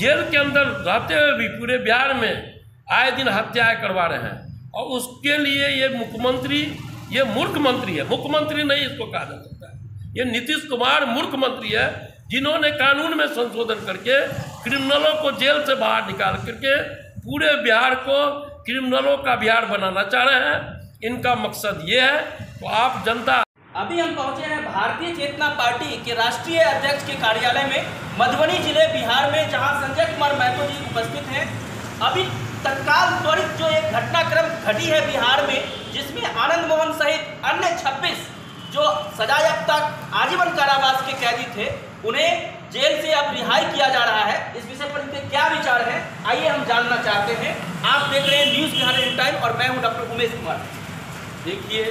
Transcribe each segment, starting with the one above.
Jail के अंदर रहते हुए भी पूरे बिहार में आए दिन हत्याएं करवा रहे हैं। और उसके लिए ये मुख्यमंत्री, ये मूर्ख मंत्री है, मुख्यमंत्री नहीं इसको कहा जा सकता है। ये नीतीश कुमार मूर्ख मंत्री है, जिन्होंने कानून में संशोधन करके क्रिमिनलों को जेल से बाहर निकाल करके पूरे बिहार को क्रिमिनलों का बिहार बनाना चाह रहे हैं। इनका मकसद ये है। तो आप जनता, अभी हम पहुंचे हैं भारतीय चेतना पार्टी के राष्ट्रीय अध्यक्ष के कार्यालय में मधुबनी जिले बिहार में, जहां संजय कुमार महतो जी उपस्थित हैं। अभी तत्काल त्वरित जो एक घटनाक्रम घटी है बिहार में, जिसमें आनंद मोहन सहित अन्य 26 जो सजायाफ्ता आजीवन कारावास के कैदी थे, उन्हें जेल से अब रिहाई किया जा रहा है। इस विषय पर इनके क्या विचार हैं, आइए हम जानना चाहते हैं। आप देख रहे हैं न्यूज़ बिहार एनी टाइम और मैं हूं डॉक्टर उमेश कुमार। देखिए,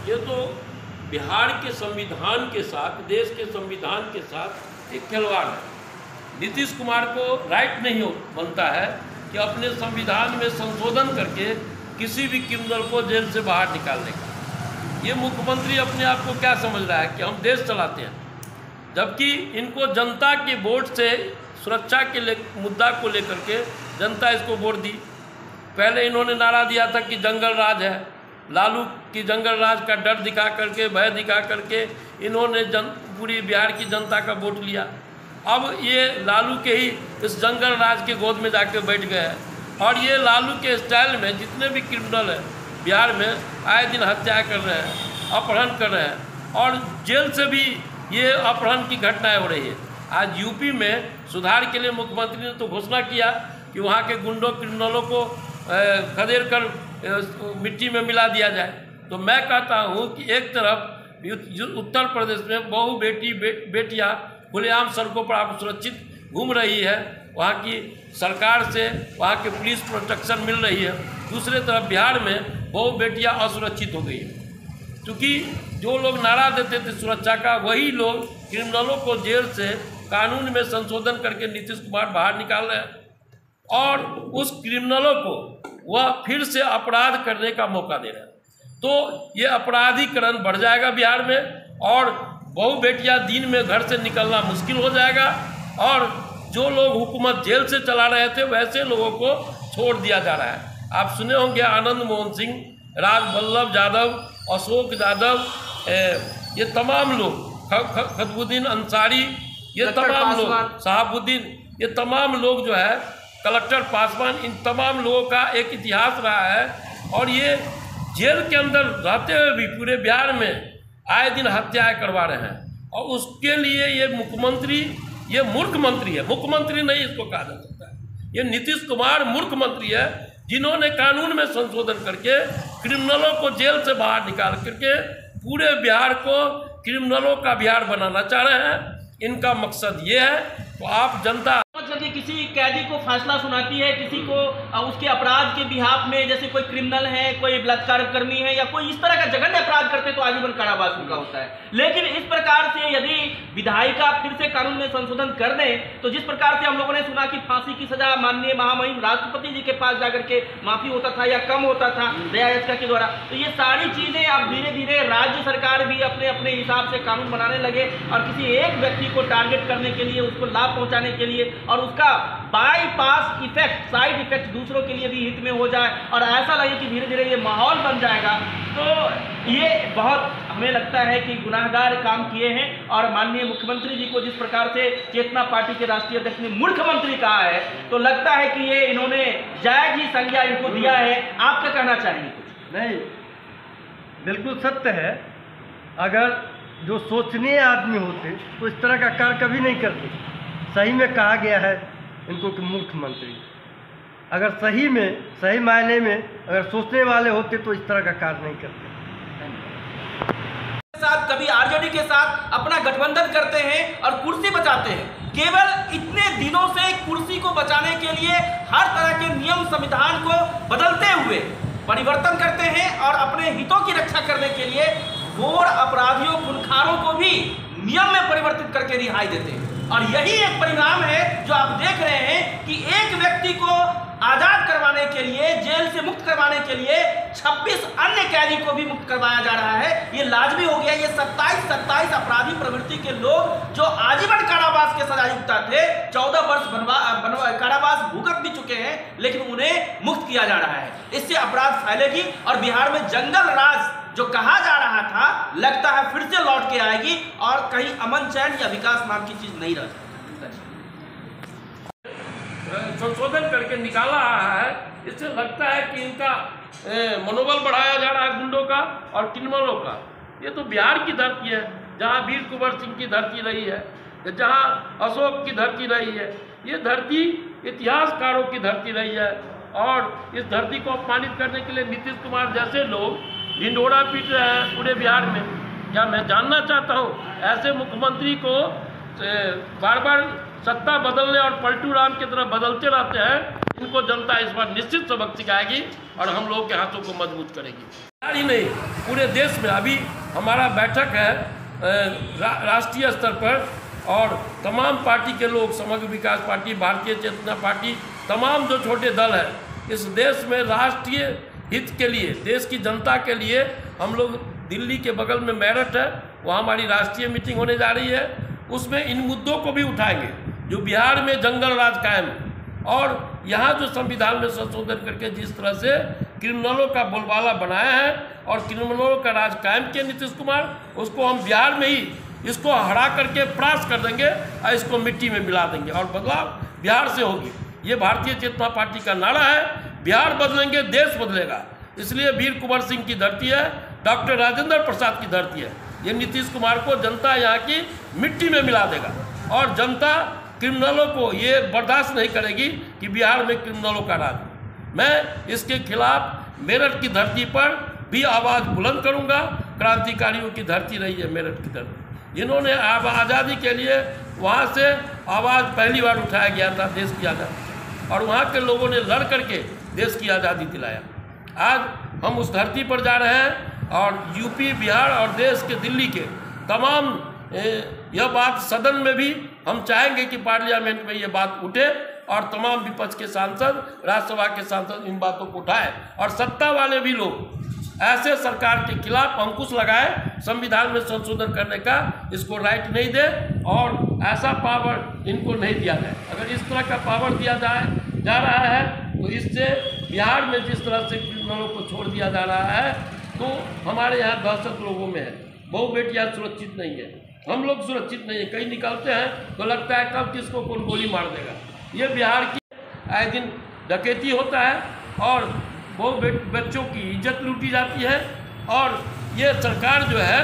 ये तो बिहार के संविधान के साथ, देश के संविधान के साथ एक खिलवाड़ है। नीतीश कुमार को राइट नहीं बनता है कि अपने संविधान में संशोधन करके किसी भी क्रिमिनल को जेल से बाहर निकालने का। ये मुख्यमंत्री अपने आप को क्या समझ रहा है कि हम देश चलाते हैं, जबकि इनको जनता के वोट से सुरक्षा के मुद्दा को लेकर के जनता इसको वोट दी। पहले इन्होंने नारा दिया था कि जंगल राज है, लालू की जंगल राज का डर दिखा करके, भय दिखा करके इन्होंने पूरी बिहार की जनता का वोट लिया। अब ये लालू के ही इस जंगल राज के गोद में जाके बैठ गए हैं और ये लालू के स्टाइल में जितने भी क्रिमिनल हैं बिहार में आए दिन हत्या कर रहे हैं, अपहरण कर रहे हैं और जेल से भी ये अपहरण की घटनाएं हो रही है। आज यूपी में सुधार के लिए मुख्यमंत्री ने तो घोषणा किया कि वहाँ के गुंडों क्रिमिनलों को खदेड़ कर मिट्टी में मिला दिया जाए। तो मैं कहता हूँ कि एक तरफ उत्तर प्रदेश में बहु बेटियाँ खुलेआम सड़कों पर आप सुरक्षित घूम रही है, वहाँ की सरकार से वहाँ के पुलिस प्रोटेक्शन मिल रही है। दूसरे तरफ बिहार में बहु बेटियाँ असुरक्षित हो गई है, क्योंकि जो लोग नारा देते थे सुरक्षा का, वही लोग क्रिमिनलों को जेल से कानून में संशोधन करके नीतीश कुमार बाहर निकाल रहे हैं और उस क्रिमिनलों को वह फिर से अपराध करने का मौका दे रहे हैं। तो ये अपराधीकरण बढ़ जाएगा बिहार में और बहु बेटियां दिन में घर से निकलना मुश्किल हो जाएगा और जो लोग हुकूमत जेल से चला रहे थे वैसे लोगों को छोड़ दिया जा रहा है। आप सुने होंगे आनंद मोहन सिंह, राजबल्लभ यादव, अशोक यादव, ये तमाम लोग, खतबुद्दीन अंसारी, ये तमाम लोग, शहाबुद्दीन, ये तमाम लोग जो है, कलेक्टर पासवान, इन तमाम लोगों का एक इतिहास रहा है और ये जेल के अंदर रहते हुए भी पूरे बिहार में आए दिन हत्याएं करवा रहे हैं। और उसके लिए ये मुख्यमंत्री, ये मूर्ख मंत्री है, मुख्यमंत्री नहीं इसको कहा जा सकता है। ये नीतीश कुमार मूर्ख मंत्री है, जिन्होंने कानून में संशोधन करके क्रिमिनलों को जेल से बाहर निकाल करके पूरे बिहार को क्रिमिनलों का बिहार बनाना चाह रहे हैं। इनका मकसद ये है। तो आप जनता किसी कैदी को फैसला सुनाती है, किसी को उसके अपराध के बिहाफ में, जैसे कोई क्रिमिनल है, कोई बलात्कार कर्मी है या कोई इस तरह का जघन्य अपराध करते तो आजीवन कारावास उनका होता है। लेकिन इस प्रकार से यदि विधायिका फिर से कानून में संशोधन कर दें तो जिस प्रकार से हम लोगों ने सुना कि फांसी की सजा माननीय महामहिम राष्ट्रपति जी के पास जाकर के माफी होता था या कम होता था दया याचिका के द्वारा, तो ये सारी चीजें अब धीरे धीरे राज्य सरकार भी अपने अपने हिसाब से कानून बनाने लगे और किसी एक व्यक्ति को टारगेट करने के लिए, उसको लाभ पहुंचाने के लिए और उसका बाईपास इफेक्ट, साइड इफेक्ट दूसरों के लिए भी हित में हो जाए और ऐसा लगे कि धीरे धीरे ये माहौल बन जाएगा। तो ये बहुत हमें लगता है कि गुनाहगार काम किए हैं और माननीय मुख्यमंत्री जी को जिस प्रकार से चेतना पार्टी के राष्ट्रीय अध्यक्ष ने मूर्ख मंत्री कहा है, तो लगता है कि ये इन्होंने जायज ही संज्ञा इनको दिया है। आप क्या कहना चाहेंगे? कुछ नहीं, बिल्कुल सत्य है। अगर जो सोचनीय आदमी होते तो इस तरह का कार्य कभी नहीं करते। सही में कहा गया है इनको कि मूर्ख मंत्री। अगर सही में, सही मायने में अगर सोचने वाले होते तो इस तरह का कार्य नहीं करते। साथ कभी आरजेडी के साथ अपना गठबंधन करते हैं और कुर्सी बचाते हैं। केवल इतने दिनों से कुर्सी को बचाने के लिए हर तरह के नियम संविधान को बदलते हुए परिवर्तन करते हैं और अपने हितों की रक्षा करने के लिए घोर अपराधियों, खूनखारों को भी नियम में परिवर्तित करके रिहाई देते हैं। और यही एक परिणाम है जो आप देख रहे हैं कि एक व्यक्ति को आजाद करवाने के लिए, जेल से मुक्त करवाने के लिए 26 अन्य कैदी को भी मुक्त करवाया जा रहा है। ये लाजमी हो गया। ये 27 अपराधी प्रवृत्ति के लोग जो आजीवन कारावास के सजायुक्त थे, 14 वर्ष कारावास भुगत भी चुके हैं, लेकिन उन्हें मुक्त किया जा रहा है। इससे अपराध फैलेगी और बिहार में जंगल राज जो कहा जा रहा था, लगता है फिर से लौट के आएगी और कहीं अमन चैन या विकास नाम की चीज नहीं रह सकती। संशोधन करके निकाला रहा है, इससे लगता है कि इनका मनोबल बढ़ाया जा रहा है गुंडों का और किन्नरों का। ये तो बिहार की धरती है, जहाँ वीर कुंवर सिंह की धरती रही है, जहाँ अशोक की धरती रही है। ये धरती इतिहासकारों की धरती रही है और इस धरती को अपमानित करने के लिए नीतीश कुमार जैसे लोग ढिंढोरा पीट रहे हैं पूरे बिहार में। क्या मैं जानना चाहता हूँ, ऐसे मुख्यमंत्री को बार बार सत्ता बदलने और पलटू राम की तरह बदलते रहते हैं, इनको जनता इस बार निश्चित सबक सिखाएगी और हम लोगों के हाथों को मजबूत करेगी। ही नहीं, पूरे देश में अभी हमारा बैठक है राष्ट्रीय स्तर पर और तमाम पार्टी के लोग, समग्र विकास पार्टी, भारतीय चेतना पार्टी, तमाम जो छोटे दल हैं इस देश में राष्ट्रीय हित के लिए, देश की जनता के लिए हम लोग दिल्ली के बगल में मेरठ है, वहाँ हमारी राष्ट्रीय मीटिंग होने जा रही है। उसमें इन मुद्दों को भी उठाएंगे जो बिहार में जंगल राज कायम है और यहाँ जो संविधान में संशोधन करके जिस तरह से क्रिमिनलों का बोलबाला बनाया है और क्रिमिनलों का राज कायम किया नीतीश कुमार, उसको हम बिहार में ही इसको हरा करके प्रास कर देंगे और इसको मिट्टी में मिला देंगे और बदलाव बिहार से होगी। ये भारतीय चेतना पार्टी का नारा है, बिहार बदलेंगे देश बदलेगा। इसलिए वीर कुंवर सिंह की धरती है, डॉक्टर राजेंद्र प्रसाद की धरती है। ये नीतीश कुमार को जनता यहाँ की मिट्टी में मिला देगा और जनता क्रिमिनलों को ये बर्दाश्त नहीं करेगी कि बिहार में क्रिमिनलों का राज। मैं इसके खिलाफ मेरठ की धरती पर भी आवाज़ बुलंद करूँगा। क्रांतिकारियों की धरती रही है मेरठ की धरती, जिन्होंने आज़ादी के लिए वहाँ से आवाज़ पहली बार उठाया गया था देश की आज़ादी, और वहाँ के लोगों ने लड़ करके देश की आज़ादी दिलाया। आज हम उस धरती पर जा रहे हैं और यूपी, बिहार और देश के दिल्ली के तमाम यह बात सदन में भी हम चाहेंगे कि पार्लियामेंट में ये बात उठे और तमाम विपक्ष के सांसद, राज्यसभा के सांसद इन बातों को उठाएं और सत्ता वाले भी लोग ऐसे सरकार के खिलाफ अंकुश लगाए, संविधान में संशोधन करने का इसको राइट नहीं दे और ऐसा पावर इनको नहीं दिया जाए। अगर इस तरह का पावर दिया जा रहा है तो इससे बिहार में जिस तरह से क्रिमिनलों को छोड़ दिया जा रहा है तो हमारे यहाँ दहशत लोगों में है। बहु बेटियाँ सुरक्षित नहीं है, हम लोग सुरक्षित नहीं है। कहीं निकलते हैं तो लगता है कब किसको कौन गोली मार देगा। ये बिहार की आए दिन डकैती होता है और बहुत बच्चों की इज्जत लूटी जाती है और ये सरकार जो है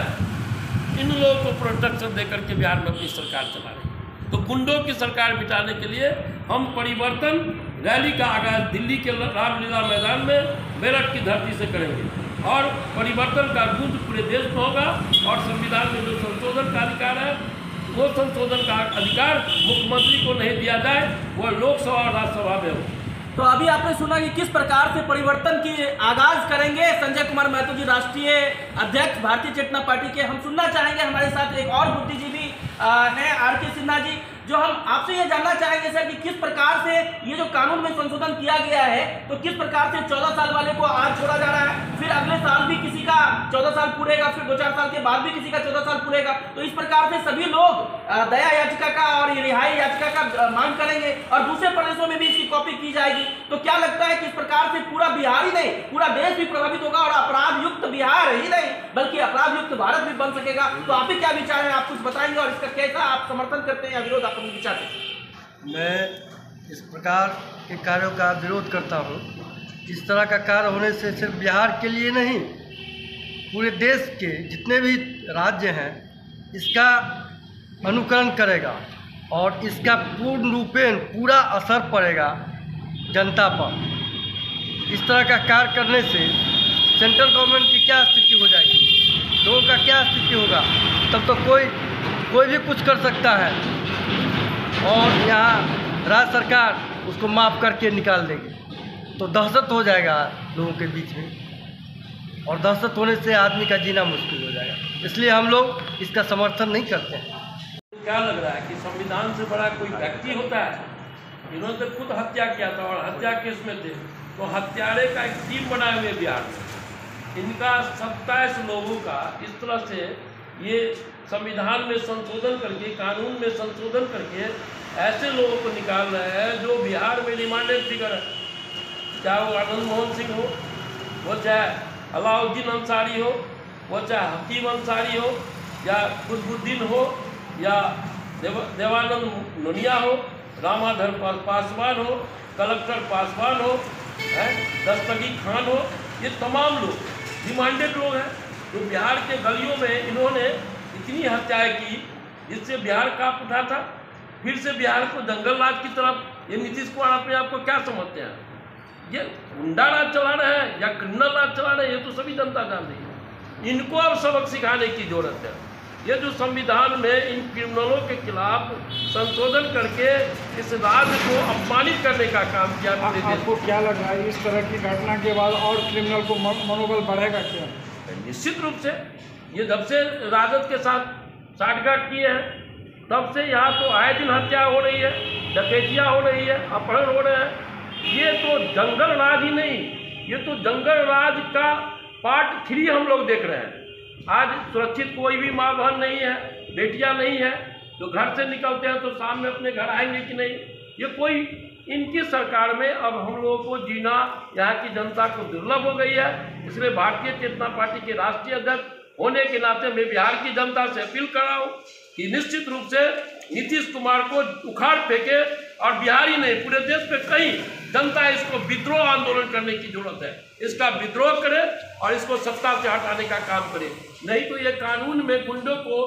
इन लोगों को प्रोटेक्शन देकर के बिहार में अपनी सरकार चला रही है। तो गुंडों की सरकार मिटाने के लिए हम परिवर्तन रैली का आगाज दिल्ली के रामलीला मैदान में मेरठ की धरती से करेंगे और परिवर्तन का गूंज पूरे देश में होगा और संविधान में जो संशोधन का अधिकार है वो संशोधन का अधिकार मुख्यमंत्री को नहीं दिया जाए, वो लोकसभा और राज्यसभा में हो। तो अभी आपने सुना कि किस प्रकार से परिवर्तन की आगाज करेंगे संजय कुमार महतो जी, राष्ट्रीय अध्यक्ष भारतीय चेतना पार्टी के। हम सुनना चाहेंगे, हमारे साथ एक और बुद्धिजीवी हैं आर.के. सिन्हा जी, जो हम आपसे ये जानना चाहेंगे सर कि किस प्रकार से ये जो कानून में संशोधन किया गया है तो किस प्रकार से 14 साल वाले को आज छोड़ा जा रहा है, फिर अगले साल भी किसी का 14 साल पूरेगा, फिर 2-4 साल के बाद भी किसी का 14 साल पूरेगा। तो इस प्रकार से सभी लोग दया याचिका का और रिहाई याचिका का मांग करेंगे और दूसरे प्रदेशों में भी इसकी कॉपी की जाएगी। तो क्या लगता है कि इस प्रकार से पूरा बिहार ही नहीं पूरा देश भी प्रभावित होगा और अपराध युक्त बिहार ही नहीं बल्कि अपराध युक्त भारत भी बन सकेगा? तो आप ही क्या विचार है, आप कुछ बताएंगे और इसका कैसा आप समर्थन करते हैं या विरोध अपने विचार से? मैं इस प्रकार के कार्यों का विरोध करता हूँ। इस तरह का कार्य होने से सिर्फ बिहार के लिए नहीं, पूरे देश के जितने भी राज्य हैं इसका अनुकरण करेगा और इसका पूर्ण रूपेण पूरा असर पड़ेगा जनता पर। इस तरह का कार्य करने से सेंट्रल गवर्नमेंट की क्या स्थिति हो जाएगी, लोगों का क्या स्थिति होगा? तब तो कोई भी कुछ कर सकता है और यहाँ राज्य सरकार उसको माफ़ करके निकाल देगी, तो दहशत हो जाएगा लोगों के बीच में और दहशत होने से आदमी का जीना मुश्किल हो जाएगा। इसलिए हम लोग इसका समर्थन नहीं करते हैं। क्या लग रहा है कि संविधान से बड़ा कोई व्यक्ति होता है? इन्होंने तो खुद हत्या किया था और हत्या केस में थे, तो हत्यारे का एक टीम बनाए हुए बिहार में। इनका 27 लोगों का इस तरह से ये संविधान में संशोधन करके, कानून में संशोधन करके ऐसे लोगों को निकाल रहे हैं जो बिहार में रिमांडेड फिगर है, चाहे वो आनंद मोहन सिंह हो, वो चाहे अलाउद्दीन अंसारी हो, वो चाहे हकीम अंसारी हो, या कुतुबुद्दीन हो, या देवानंद नोनिया हो, रामाधर पासवान हो, कलेक्टर पासवान हो, दस्तगीर खान हो, ये तमाम लोग रिमांडेड लोग हैं। तो बिहार के गलियों में इन्होंने इतनी हत्याएं की जिससे बिहार कांप उठा था। फिर से बिहार को जंगल राज की तरफ ये नीतीश कुमार अपने आप को क्या समझते हैं? ये गुंडा राज चला रहे हैं या क्रिमिनल राज चला रहे हैं, ये तो सभी जनता जान रही है। इनको अब सबक सिखाने की जरूरत है। ये जो संविधान में इन क्रिमिनलों के खिलाफ संशोधन करके इस राज्य को अपमानित करने का काम किया। आपको क्या लग रहा है इस तरह की घटना के बाद और क्रिमिनल को मनोबल बढ़ेगा क्या? निश्चित रूप से ये जब से राजद के साथ साठगांठ किए हैं तब से यहाँ तो आए दिन हत्या हो रही है, डकैतियाँ हो रही है, अपहरण हो रहे हैं। ये तो जंगल राज ही नहीं, ये तो जंगल राज का पार्ट 3 हम लोग देख रहे हैं। आज सुरक्षित कोई भी माँ बहन नहीं है, बेटियां नहीं है, जो घर से निकलते हैं तो शाम में अपने घर आएंगे कि नहीं, ये कोई इनकी सरकार में अब हम लोगों को जीना यहाँ की जनता को दुर्लभ हो गई है। इसलिए भारतीय जनता पार्टी के राष्ट्रीय अध्यक्ष होने के नाते मैं बिहार की जनता से अपील कर रहा हूँ कि निश्चित रूप से नीतीश कुमार को उखाड़ फेंके, और बिहार ही नहीं पूरे देश में कहीं जनता इसको विद्रोह आंदोलन करने की जरूरत है। इसका विद्रोह करे और इसको सत्ता से हटाने का काम करे, नहीं तो ये कानून में गुंडों को